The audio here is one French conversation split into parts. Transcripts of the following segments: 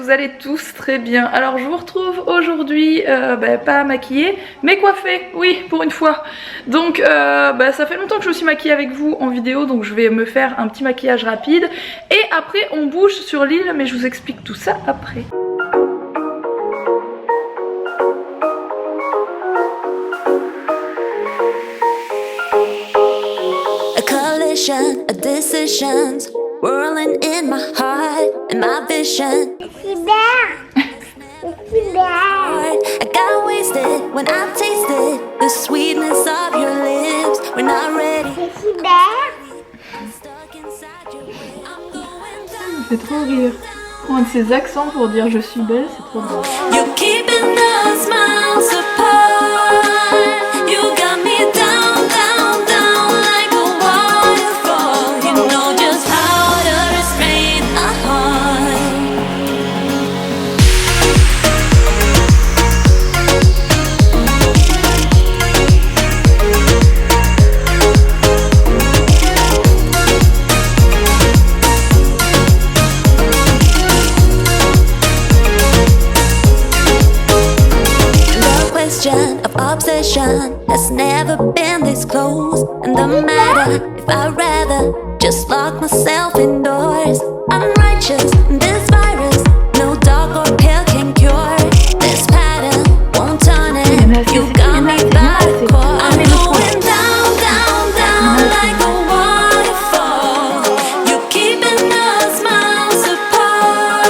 vous allez tous très bien. Alors je vous retrouve aujourd'hui pas maquillée mais coiffée, oui pour une fois. Donc ça fait longtemps que je me suis maquillée avec vous en vidéo, donc je vais me faire un petit maquillage rapide. Et après on bouge sur l'île, mais je vous explique tout ça après. A decisions whirling in my heart and my vision. I got wasted when I tasted the sweetness of your lips. We're not ready. C'est trop rire. Un de ces accents pour dire je suis belle, c'est trop drôle. You're keeping the smiles apart. You got me down, down, down like a waterfall. You know just how to restrain a heart. Of obsession has never been this close. And doesn't matter if I'd rather just lock myself indoors. I'm righteous, this virus, no dog or pill can cure. This pattern won't turn it. You got me by the core. I'm going down, down, down like a waterfall. You're keeping the smiles apart.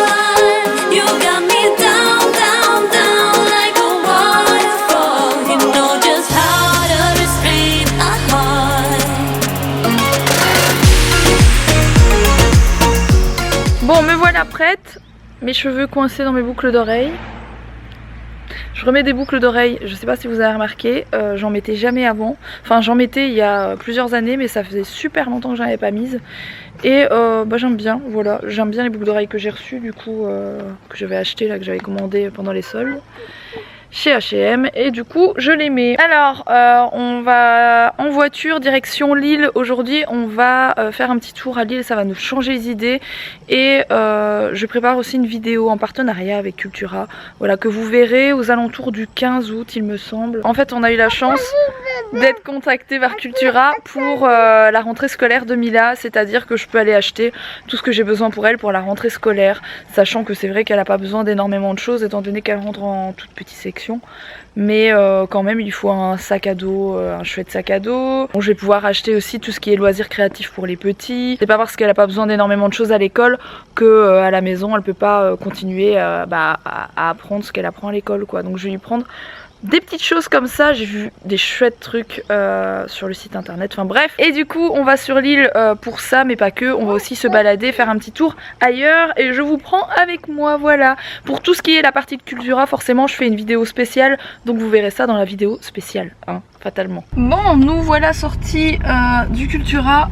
You got me down, down, down like a waterfall. You know just how to restrain a heart. Bon, me voilà prête. Mes cheveux coincés dans mes boucles d'oreilles. Je remets des boucles d'oreilles, je sais pas si vous avez remarqué, j'en mettais jamais avant. Enfin j'en mettais il y a plusieurs années, mais ça faisait super longtemps que j'en avais pas mise. Et j'aime bien, voilà, j'aime bien les boucles d'oreilles que j'ai reçues du coup, que j'avais acheté là, que j'avais commandé pendant les soldes chez H&M, et du coup je les mets. Alors on va en voiture direction Lille aujourd'hui. On va faire un petit tour à Lille, ça va nous changer les idées. Et je prépare aussi une vidéo en partenariat avec Cultura, voilà, que vous verrez aux alentours du 15 août il me semble. En fait on a eu la chance d'être contacté par Cultura pour la rentrée scolaire de Mila, c'est à dire que je peux aller acheter tout ce que j'ai besoin pour elle pour la rentrée scolaire, sachant que c'est vrai qu'elle n'a pas besoin d'énormément de choses étant donné qu'elle rentre en toute petite section. Mais quand même il faut un sac à dos, un chouette sac à dos. Bon, je vais pouvoir acheter aussi tout ce qui est loisirs créatifs pour les petits. C'est pas parce qu'elle a pas besoin d'énormément de choses à l'école que à la maison elle peut pas continuer à apprendre ce qu'elle apprend à l'école quoi. Donc je vais lui prendre des petites choses comme ça. J'ai vu des chouettes trucs sur le site internet, enfin bref. Et du coup on va sur l'île pour ça, mais pas que. On va aussi se balader, faire un petit tour ailleurs, et je vous prends avec moi, voilà. Pour tout ce qui est la partie de Cultura, forcément je fais une vidéo spéciale, donc vous verrez ça dans la vidéo spéciale, hein, fatalement. Bon, nous voilà sortis du Cultura.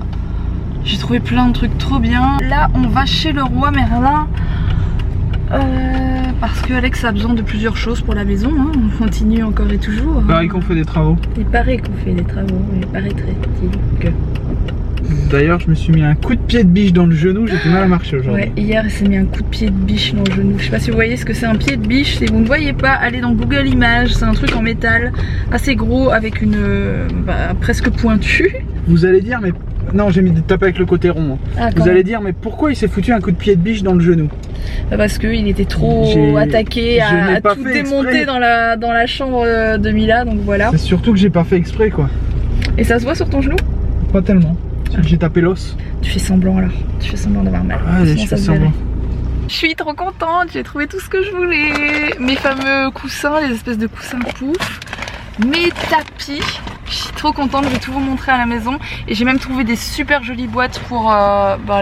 J'ai trouvé plein de trucs trop bien. Là on va chez le roi Merlin. Parce que Alex a besoin de plusieurs choses pour la maison, hein. On continue encore et toujours. Il paraît qu'on fait des travaux. Il paraît qu'on fait des travaux, il paraîtrait-il que... D'ailleurs je me suis mis un coup de pied de biche dans le genou, j'ai du mal à marcher aujourd'hui. Ouais, hier il s'est mis un coup de pied de biche dans le genou. Je sais pas si vous voyez ce que c'est un pied de biche. Si vous ne voyez pas, allez dans Google Images. C'est un truc en métal assez gros avec une presque pointue. Vous allez dire mais... Non, j'ai mis des tapes avec le côté rond. Vous allez dire mais pourquoi il s'est foutu un coup de pied de biche dans le genou? Parce qu'il était trop attaqué à tout démonter dans la chambre de Mila, donc voilà. C'est surtout que j'ai pas fait exprès quoi. Et ça se voit sur ton genou? Pas tellement. J'ai tapé l'os. Tu fais semblant alors, tu fais semblant d'avoir mal. Ah, allez, je fais semblant. Je suis trop contente, j'ai trouvé tout ce que je voulais. Mes fameux coussins, les espèces de coussins pouf. Mes tapis, je suis trop contente, je vais tout vous montrer à la maison. Et j'ai même trouvé des super jolies boîtes pour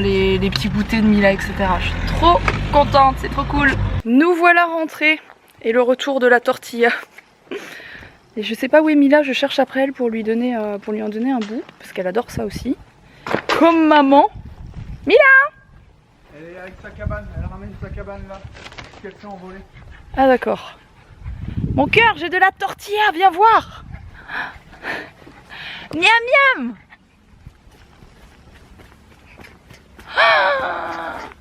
les petits goûters de Mila, etc. Je suis trop contente, c'est trop cool. Nous voilà rentrés et le retour de la tortilla. Et je sais pas où est Mila, je cherche après elle pour lui en donner un bout, parce qu'elle adore ça aussi. Comme maman. Mila! Elle est avec sa cabane, elle ramène sa cabane là, parce qu'elle s'est envolée. Ah d'accord. Mon cœur, j'ai de la tortilla, viens voir. Miam miam.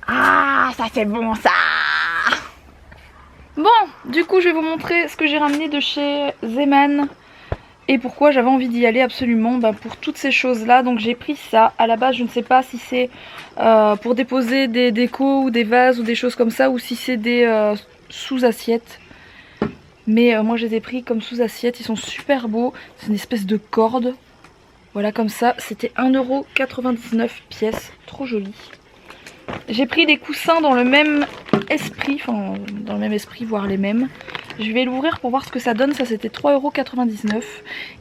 Ah, ça c'est bon ça. Bon, du coup je vais vous montrer ce que j'ai ramené de chez Zeman. Et pourquoi j'avais envie d'y aller absolument, pour toutes ces choses là. Donc j'ai pris ça, à la base je ne sais pas si c'est pour déposer des décos ou des vases ou des choses comme ça, ou si c'est des sous-assiettes. Mais moi je les ai pris comme sous-assiettes, ils sont super beaux. C'est une espèce de corde, voilà comme ça. C'était 1,99€ pièce, trop joli. J'ai pris des coussins dans le même esprit, voire les mêmes. Je vais l'ouvrir pour voir ce que ça donne. Ça c'était 3,99€.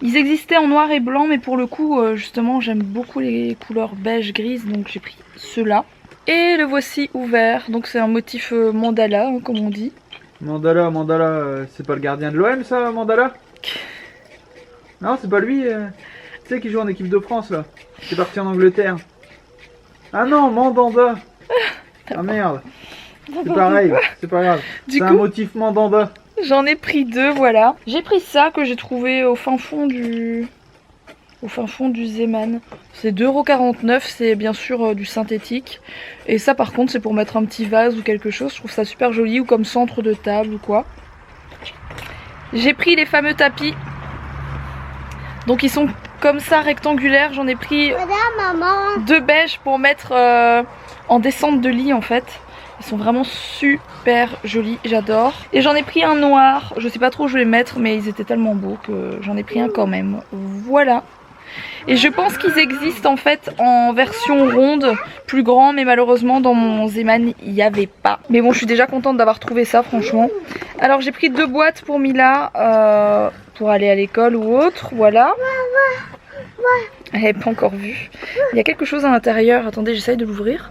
Ils existaient en noir et blanc, mais pour le coup justement j'aime beaucoup les couleurs beige grises, donc j'ai pris ceux-là. Et le voici ouvert, donc c'est un motif mandala hein, comme on dit. Mandala, c'est pas le gardien de l'OM ça, Mandala? Non, c'est pas lui, tu sais qui joue en équipe de France là, qui est parti en Angleterre. Ah non, Mandanda. Ah merde, c'est pareil, c'est pas grave. C'est un motif Mandanda. J'en ai pris deux, voilà. J'ai pris ça que j'ai trouvé au fin fond du Zeman. C'est 2,49€, c'est bien sûr du synthétique. Et ça par contre c'est pour mettre un petit vase ou quelque chose. Je trouve ça super joli, ou comme centre de table ou quoi. J'ai pris les fameux tapis. Donc ils sont comme ça rectangulaires. J'en ai pris deux beiges pour mettre en descente de lit en fait. Ils sont vraiment super jolis, j'adore. Et j'en ai pris un noir, je sais pas trop où je vais les mettre, mais ils étaient tellement beaux que j'en ai pris un quand même. Voilà. Et je pense qu'ils existent en fait en version ronde, plus grand, mais malheureusement dans mon Zeman il n'y avait pas. Mais bon, je suis déjà contente d'avoir trouvé ça franchement. Alors j'ai pris 2 boîtes pour Mila, pour aller à l'école ou autre, voilà. Elle n'avait pas encore vu. Il y a quelque chose à l'intérieur, attendez, j'essaye de l'ouvrir.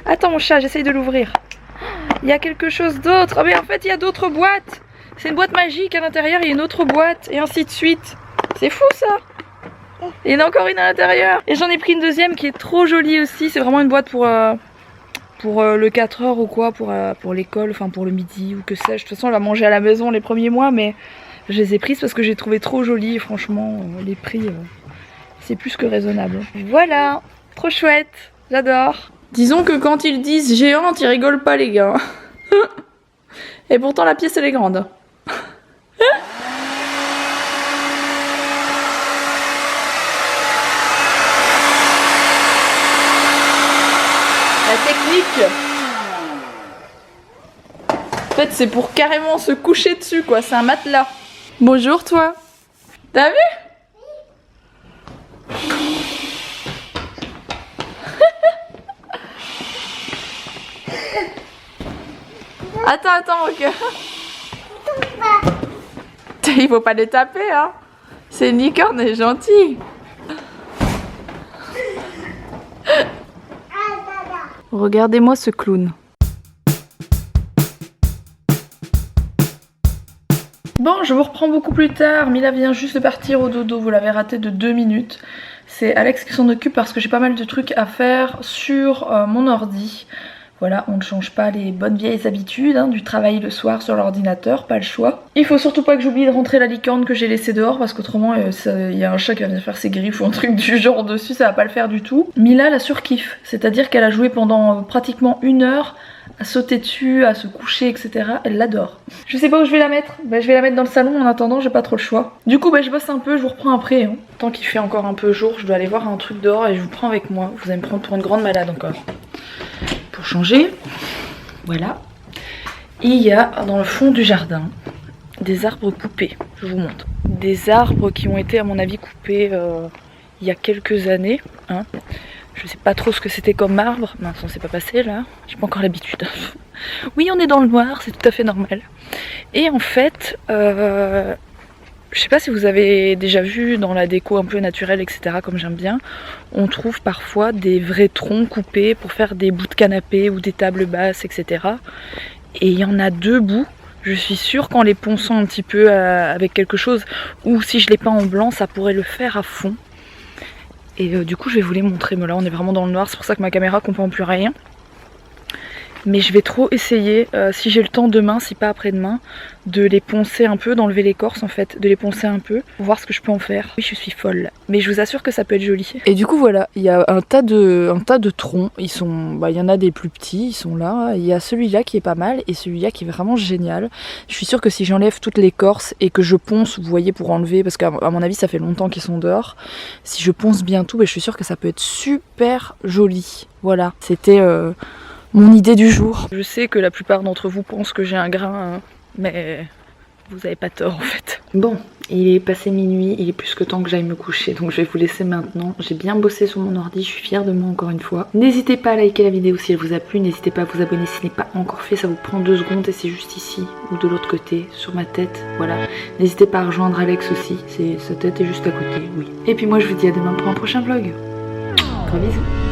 Attends mon chat, j'essaye de l'ouvrir. Il y a quelque chose d'autre. Oh mais en fait il y a d'autres boîtes. C'est une boîte magique, à l'intérieur il y a une autre boîte. Et ainsi de suite. C'est fou ça. Et il y en a encore une à l'intérieur. Et j'en ai pris une deuxième qui est trop jolie aussi. C'est vraiment une boîte pour le 4h ou quoi. Pour l'école, enfin pour le midi ou que sais-je. De toute façon elle va manger à la maison les premiers mois. Mais je les ai prises parce que j'ai trouvé trop jolies. Franchement les prix c'est plus que raisonnable. Voilà, trop chouette. J'adore. Disons que quand ils disent géante, ils rigolent pas les gars. Et pourtant la pièce elle est grande. La technique. En fait c'est pour carrément se coucher dessus quoi, c'est un matelas. Bonjour toi. T'as vu ? Attends mon cœur. Il faut pas les taper hein. C'est une licorne, elle est gentille. Regardez-moi ce clown. Bon, je vous reprends beaucoup plus tard. Mila vient juste de partir au dodo, vous l'avez raté de 2 minutes. C'est Alex qui s'en occupe parce que j'ai pas mal de trucs à faire sur mon ordi. Voilà, on ne change pas les bonnes vieilles habitudes hein, du travail le soir sur l'ordinateur, pas le choix. Il faut surtout pas que j'oublie de rentrer la licorne que j'ai laissée dehors parce qu'autrement il y a un chat qui va venir faire ses griffes ou un truc du genre dessus, ça va pas le faire du tout. Mila la surkiffe, c'est-à-dire qu'elle a joué pendant pratiquement 1 heure à sauter dessus, à se coucher, etc. Elle l'adore. Je sais pas où je vais la mettre, je vais la mettre dans le salon en attendant, j'ai pas trop le choix. Du coup je bosse un peu, je vous reprends après. Hein. Tant qu'il fait encore un peu jour, je dois aller voir un truc dehors et je vous prends avec moi. Vous allez me prendre pour une grande malade encore. Pour changer, voilà. Et il y a dans le fond du jardin des arbres coupés, je vous montre. Des arbres qui ont été à mon avis coupés il y a quelques années. Hein. Je sais pas trop ce que c'était comme arbre. Mince, on s'est pas passé là. J'ai pas encore l'habitude. Oui, on est dans le noir, c'est tout à fait normal. Et en fait, je sais pas si vous avez déjà vu dans la déco un peu naturelle, etc. comme j'aime bien, on trouve parfois des vrais troncs coupés pour faire des bouts de canapé ou des tables basses, etc. Et il y en a 2 bouts. Je suis sûre qu'en les ponçant un petit peu avec quelque chose, ou si je les peins en blanc, ça pourrait le faire à fond. Et du coup je vais vous les montrer, mais là on est vraiment dans le noir, c'est pour ça que ma caméra comprend plus rien. Mais je vais trop essayer, si j'ai le temps demain, si pas après-demain, de les poncer un peu, d'enlever l'écorce en fait, de les poncer un peu, pour voir ce que je peux en faire. Oui, je suis folle, mais je vous assure que ça peut être joli. Et du coup voilà, il y a un tas de troncs, il y en a des plus petits, ils sont là, il y a celui-là qui est pas mal et celui-là qui est vraiment génial. Je suis sûre que si j'enlève toute l'écorce et que je ponce, vous voyez, pour enlever, parce qu'à mon avis ça fait longtemps qu'ils sont dehors, si je ponce bien tout, je suis sûre que ça peut être super joli. Voilà, c'était mon idée du jour. Je sais que la plupart d'entre vous pensent que j'ai un grain, mais vous avez pas tort en fait. Bon, il est passé minuit, il est plus que temps que j'aille me coucher, donc je vais vous laisser maintenant. J'ai bien bossé sur mon ordi, je suis fière de moi encore une fois. N'hésitez pas à liker la vidéo si elle vous a plu, n'hésitez pas à vous abonner si ce n'est pas encore fait, ça vous prend 2 secondes et c'est juste ici ou de l'autre côté, sur ma tête, voilà. N'hésitez pas à rejoindre Alex aussi, sa tête est juste à côté, oui. Et puis moi je vous dis à demain pour un prochain vlog. Gros bisous.